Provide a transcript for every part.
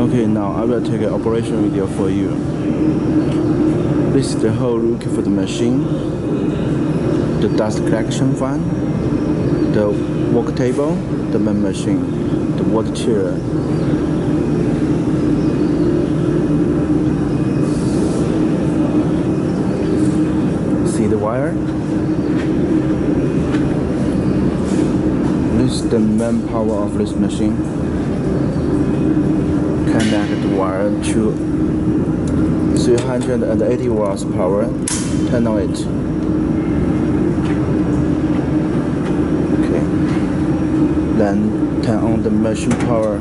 Okay, now I will take an operation video for you. This is the whole look for the machine, the dust collection fan, the work table, the main machine, the water chiller. See the wire? This is the main power of this machine. Connect the wire to 380 watts power. Turn on it. Okay. Then turn on the machine power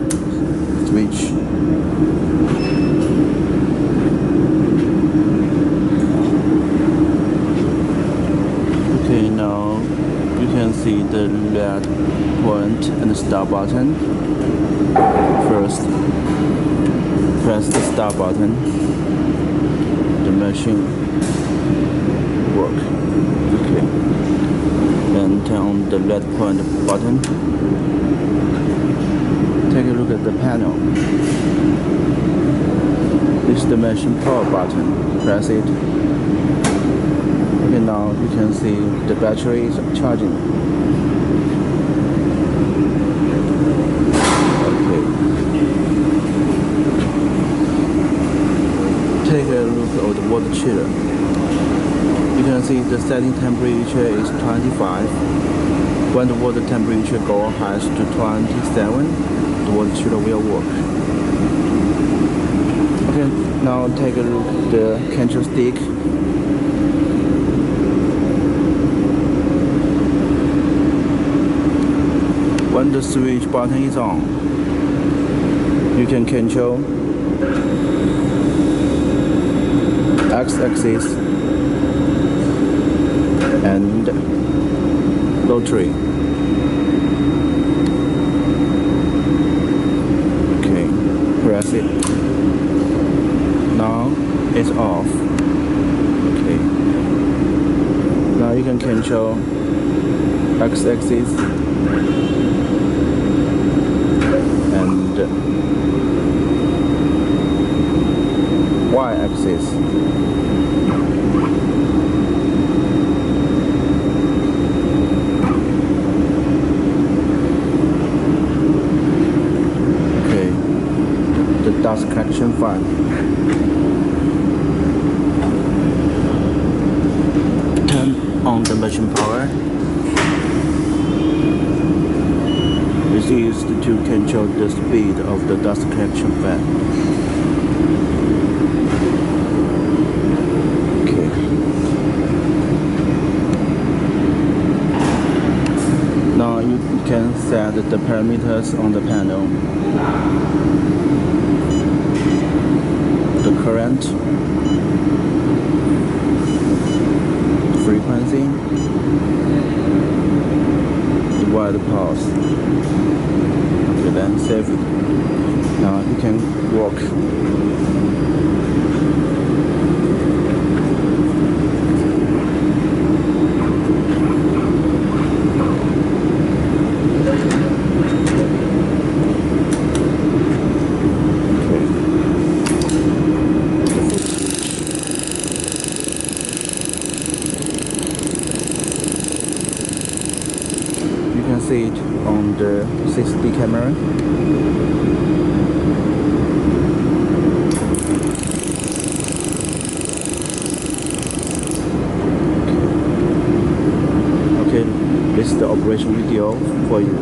switch. Okay, now you can see the red point and the start button. First, press the start button. The machine work. Okay. Then turn on the red point button. Take a look at the panel. This is the machine power button. Press it. Okay, now you can see the battery is charging. Take a look at the water chiller. You can see the setting temperature is 25. When the water temperature goes high to 27, the water chiller will work. Okay, now take a look at the control stick. When the switch button is on, you can control X-axis and rotary. Okay, press it. Now it's off. Okay. Now you can control X-axis and Y-axis. Dust collection fan. Turn on the machine power. This is used to control the speed of the dust collection fan. Okay. Now you can set the parameters on the panel. The current, frequency, the wide pulse. Okay, then save it. Now you can work. You can see it on the 6D camera. Okay, this is the operation video for you.